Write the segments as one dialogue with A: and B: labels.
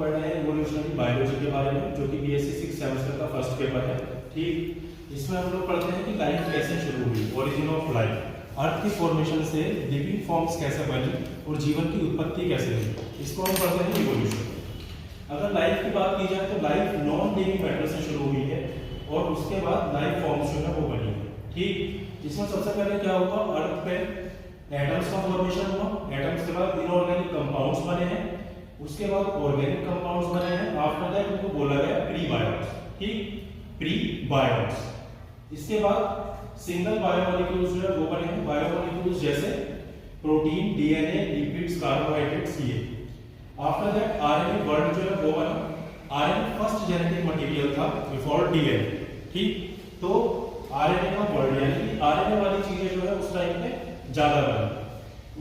A: पढ़ रहे हैं इवोल्यूशनरी बायोलॉजी के बारे में, जो कि बीएससी 6 सेमेस्टर का फर्स्ट पेपर है। ठीक, इसमें हम लोग पढ़ते हैं कि लाइफ कैसे शुरू हुई, ओरिजिन ऑफ लाइफ, अर्थ की फॉर्मेशन से लिविंग फॉर्म्स कैसे बनी और जीवन की उत्पत्ति कैसे हुई, इसको हम पढ़ते हैं इवोल्यूशन। अगर लाइफ की बात की जाए तो लाइफ नॉन लिविंग मैटर से शुरू हुई है और उसके बाद लाइफ फॉर्म्स जो है वो बनी है। ठीक, इसमें सबसे पहले क्या हुआ, अर्थ पे एटम्स का फॉर्मेशन हुआ, एटम्स के बाद इनऑर्गेनिक कंपाउंड्स बने हैं, उसके बाद ऑर्गेनिक कंपाउंड्स बने हैं, आफ्टर दैट उनको बोला गया प्रीबायोट्स। ठीक, प्रीबायोट्स। इसके बाद सिंगल बायोमोलिक्यूल्स जो है वो बने हैं, बायोमोलिक्यूल्स जैसे प्रोटीन, डीएनए, लिपिड्स, कार्बोहाइड्रेट्स, ये। आफ्टर दैट आरएनए वर्ड जो है वो बना। आरएनए फर्स्ट जेनेटिक मटेरियल था बिफोर डीएनए। ठीक, तो आरएनए का वर्ड यानी कि आरएनए वाली चीजें जो है उस टाइम पे ज्यादा बनी।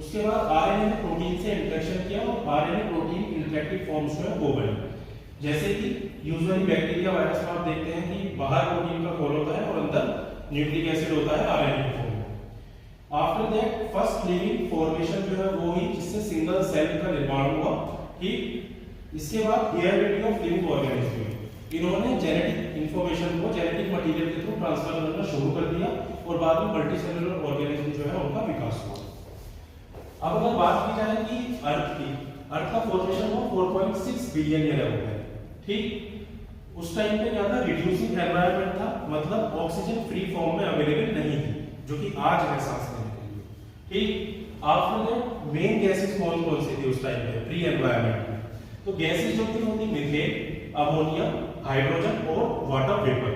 A: उसके बाद आरएनए ने प्रोटीन से इंटरेक्शन किया और आरएनए प्रोटीन इंटरेक्टिव फॉर्म्स जो है वो बनी। जैसे कि यूजुअली बैक्टीरिया वायरस में आप देखते हैं कि बाहर प्रोटीन का खोल होता है और अंदर न्यूक्लिक एसिड होता है आरएनए के फॉर्म में। After that first living formation जो है वो हुई जिससे सिंगल सेल का निर्माण हुआ। ठीक, इसके बाद हेयरबिलिटी ऑफ लिविंग ऑर्गेनिज्म हुई। इन्होंने जेनेटिक इंफॉर्मेशन को जेनेटिक मटेरियल के थ्रू ट्रांसफर करना शुरू कर दिया और बाद में मल्टीसेलुलर ऑर्गेनिज्म जो है उनका विकास हुआ। अब अगर बात की जाए कि अर्थ की, अर्थ का फॉर्मेशन हुआ 4.6 बिलियन ईयर अगो है। ठीक, उस टाइम पे क्या था, रिड्यूसिंग एनवायरनमेंट था, मतलब ऑक्सीजन फ्री फॉर्म में अवेलेबल नहीं थी, जो कि आज है सांस लेने के लिए। ठीक, आफ्टर दैट मेन गैसेस कौन कौन सी थी उस टाइम पे प्री एनवायरनमेंट में, तो गैसेस जो थी वो थी मीथेन, अमोनिया, हाइड्रोजन और वाटर वेपर।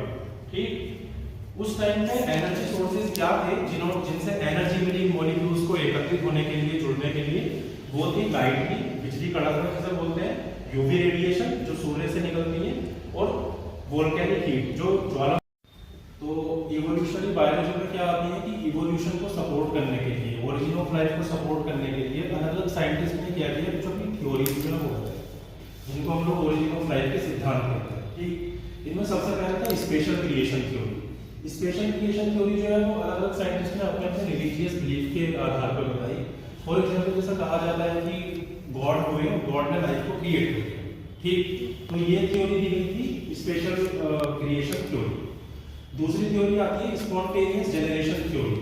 A: ठीक, उस टाइम पे एनर्जी सोर्सेज क्या थे जिनसे एनर्जी मिली मॉलिक्यूल्स को एकत्रित होने के लिए, जुड़ने के लिए, वो थी लाइट की, बिजली कड़कना जिसे बोलते हैं, यूवी रेडिएशन जो सूर्य से निकलती है, और वोल्केनिक हीट जो ज्वाला। तो इवोल्यूशनरी बायोलॉजी में क्या आती है कि इवोल्यूशन को सपोर्ट करने के लिए, ओरिजिन ऑफ लाइफ को सपोर्ट करने के लिए अलग-अलग साइंटिस्ट ने क्या किया, जो अपनी थ्योरीज जो है वो बताई, जिनको हम लोग ओरिजिन ऑफ लाइफ के सिद्धांत कहते हैं। ठीक, इनमें सबसे पहले था special creation theory. Special creation theory जो है वो अलग-अलग साइंटिस्ट ने अपने अपने रिलीजियस बिलीफ के आधार पर बताई। फॉर एग्जांपल जैसा कहा जाता है कि गॉड हुए, गॉड ने लाइफ को क्रिएट किया। ठीक, तो ये थ्योरी दी गई थी स्पेशल क्रिएशन थ्योरी। दूसरी थ्योरी आती है स्पॉन्टेनियस जनरेशन थ्योरी।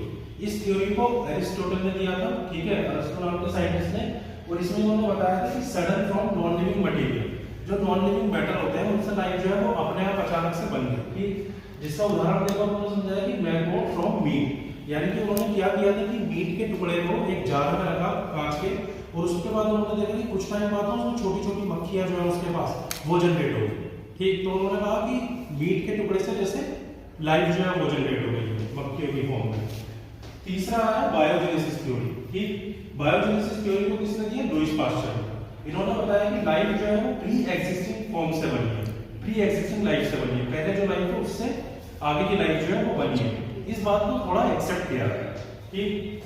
A: इस थ्योरी को एरिस्टोटल ने दिया था। ठीक है, अरिस्टो नाम के साइंटिस्ट ने, और इसमें उन्होंने बताया था कि sudden from non living material, जो नॉन लिविंग मैटर होते हैं उनसे लाइफ जो है वो अपने आप अचानक से बन गई। ठीक, जिसका उदाहरण देकर उन्होंने समझाया कि मैगोट फ्रॉम मीट, यानी कि उन्होंने क्या किया था कि मीट के टुकड़े को एक जार में रखा कांच के, और उसके बाद उन्होंने देखा कि कुछ टाइम बाद उसमें छोटी छोटी मक्खियां जो है उसके पास वो जनरेट हो गई। ठीक, तो उन्होंने कहा कि मीट के टुकड़े से जैसे लाइफ जो है वो जनरेट हो गई है मक्खियों की फॉर्म में। तीसरा आया बायोजेनेसिस थ्योरी। ठीक, बायोजेनेसिस थ्योरी को किसने दिया, लुईस पास्चर ने। इन्होंने बताया कि लाइफ जो है वो प्री एग्जिस्टिंग फॉर्म से बनी है, प्री एग्जिस्टिंग लाइफ से बनी है, पहले जो लाइफ है उससे आगे की लाइफ जो है वो बनी है। इस बात को थोड़ा एक्सेप्ट किया गया। ठीक,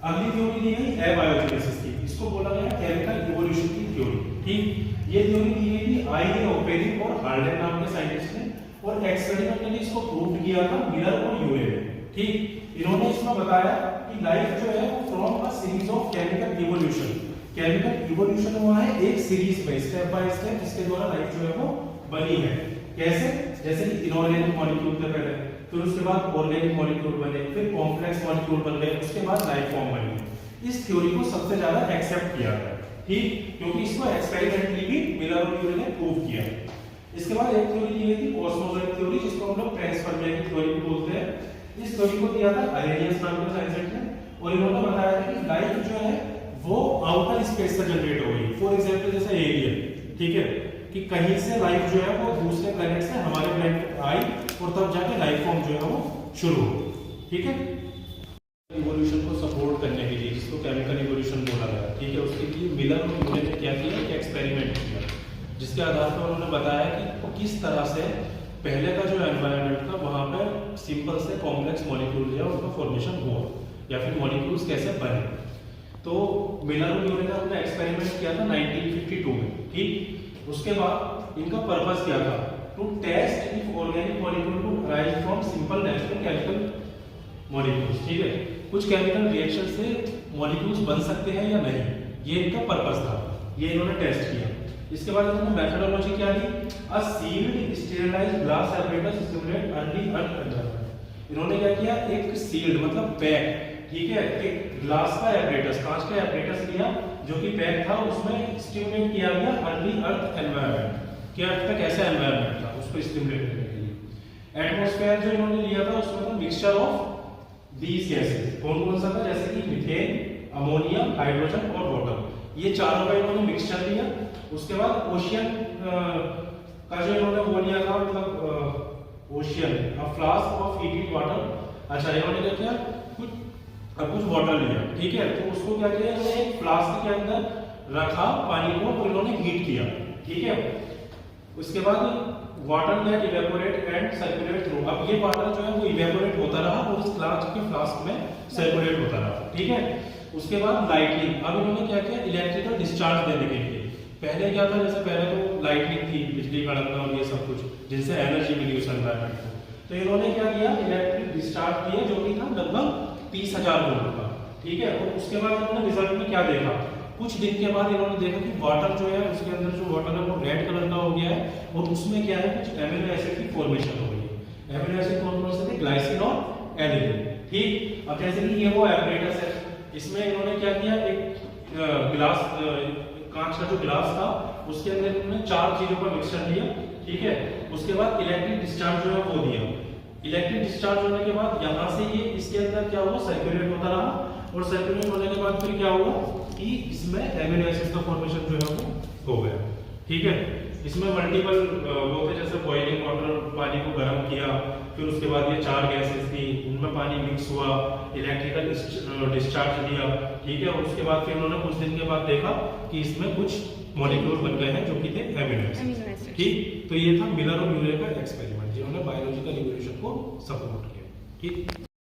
A: अगली थ्योरी दी गई एबायोजेनेसिस की, इसको बोला गया केमिकल इवोल्यूशन की थ्योरी। ठीक, ये थ्योरी दी गई थी आई ओपेरिक और हार्डेन नाम के साइंटिस्ट ने, और एक्सपेरिमेंटली इसको प्रूव किया था मिलर और यूरे ने। ठीक, इन्होंने इसमें बताया कि लाइफ जो है वो from a series of chemical evolution, chemical evolution हुआ है एक सीरीज में, स्टेप बाय स्टेप, जिसके द्वारा लाइफ जो है वो बनी है। कैसे, जैसे कि इनऑर्गेनिक मॉलिक्यूल थे पहले, फिर उसके बाद ऑर्गेनिक मॉलिक्यूल बने, फिर कॉम्प्लेक्स मॉलिक्यूल बन गए, उसके बाद लाइफ फॉर्म बनी। इस थ्योरी को सबसे ज्यादा एक्सेप्ट किया गया। ठीक, क्योंकि इसको एक्सपेरिमेंटली भी मिलर और यूरे ने प्रूव किया। इसके बाद एक थ्योरी दी गई थी कॉस्मोजोइक थ्योरी, जिसको हम लोग ट्रांसफॉर्मेशन की थ्योरी भी बोलते हैं। इस थ्योरी को दिया था अरेनियस नाम के साइंटिस्ट ने, और इन्होंने बताया था कि लाइफ जो है वो आउटर स्पेस से जनरेट हो गई। फॉर एग्जांपल जैसे एलियन, ठीक है, कि कहीं से लाइफ जो है वो दूसरे प्लेनेट से हमारे प्लेनेट पे आई और तब जाके लाइफ फॉर्म जो है वो शुरू हो। ठीक है, इवोल्यूशन को सपोर्ट करने के लिए, जिसको केमिकल इवोल्यूशन बोला गया, ठीक है, उसके लिए मिलर और यूरे ने क्या किया कि एक्सपेरिमेंट किया, जिसके आधार पर उन्होंने बताया कि किस तरह से पहले का जो एनवायरनमेंट था वहां पर सिंपल से कॉम्प्लेक्स मॉलिक्यूल या उनका फॉर्मेशन हुआ, या फिर मॉलिक्यूल्स कैसे बने। तो मिलर और यूरे ने अपना एक्सपेरिमेंट किया था 1952 में। ठीक, उसके बाद इनका पर्पस क्या था, to test if organic molecule to arise from simple natural chemical molecules. ठीक है, कुछ केमिकल रिएक्शन से मॉलिक्यूल्स बन सकते हैं या नहीं, ये इनका पर्पस था, ये इन्होंने टेस्ट किया। इसके बाद इन्होंने मेथोडोलॉजी क्या दी, a sealed sterilised glass apparatus stimulate early earth environment. इन्होंने क्या किया, एक सील्ड मतलब पैक, ठीक है, एक ग्लास का एपरेटस, कांच का एपरेटस लिया जो कि पैक था, उसमें स्टिमुलेट किया गया अर्ली अर्थ एनवायरनमेंट, कि अर्थ का कैसा एनवायरनमेंट था उसको स्टिमुलेट करने के लिए। एटमॉस्फेयर जो इन्होंने लिया था उसमें था मिक्सचर ऑफ दीज गैसेस, कौन कौन सा था, जैसे कि मीथेन, अमोनिया, हाइड्रोजन और वाटर, ये चारों का इन्होंने मिक्सचर लिया। उसके बाद ओशियन का जो इन्होंने वो लिया था, मतलब ocean a flask of heated water. अच्छा, इन्होंने क्या किया, कुछ वाटर लिया, ठीक है, तो उसको क्या किया, इन्होंने एक फ्लास्क के अंदर रखा पानी को और इन्होंने हीट किया, ठीक है। उसके बाद water that evaporate and circulate through, अब ये वाटर जो है वो इवेपोरेट होता रहा और उस ग्लास के फ्लास्क में सर्कुलेट होता रहा, ठीक है। उसके बाद लाइटनिंग, अब इन्होंने क्या किया, इलेक्ट्रिकल डिस्चार्ज देने के लिए, पहले क्या था, जैसे पहले तो लाइटनिंग थी, बिजली कड़कना और ये सब कुछ, जिनसे एनर्जी मिली उस एनवायरनमेंट को, तो इन्होंने क्या किया, इलेक्ट्रिक डिस्चार्ज किया जो कि था लगभग 30,000 वोल्ट का, ठीक है। और उसके बाद इन्होंने रिजल्ट में क्या देखा, कुछ दिन के बाद इन्होंने देखा कि वाटर जो है उसके अंदर जो वाटर है वो रेड कलर का हो गया है और उसमें क्या है, कुछ एमिनो एसिड की फॉर्मेशन हो गई है। एमिनो एसिड कौन कौन से थे, ग्लाइसिन और एलिनिन, ठीक। अब जैसे कि ये वो एपरेटस है, इसमें इन्होंने क्या किया, एक गिलास, कांच का जो गिलास था उसके अंदर इन्होंने 4 चीजों का मिक्सचर लिया, ठीक है। उसके बाद इलेक्ट्रिक डिस्चार्ज जो है वो दिया। इलेक्ट्रिक डिस्चार्ज होने के बाद यहाँ से ये इसके अंदर क्या हुआ, सर्कुलेट होता रहा, और सर्कुलेट होने के बाद फिर क्या हुआ कि इसमें एमिनो एसिड का फॉर्मेशन जो है वो हो गया, ठीक है। इसमें मल्टीपल वो थे, जैसे बॉइलिंग वाटर, पानी को गर्म किया, फिर उसके बाद ये 4 गैसेस थी, उनमें पानी मिक्स हुआ, इलेक्ट्रिकल डिस्चार्ज दिया, ठीक है। और उसके बाद फिर उन्होंने कुछ दिन के बाद देखा कि इसमें कुछ मॉलिक्यूल बन गए हैं जो कि थे एमिनो एसिड, ठीक। तो ये था मिलर और म्यूरे का एक्सपेरिमेंट जिन्होंने बायोलॉजिकल इवोल्यूशन को सपोर्ट किया, ठीक।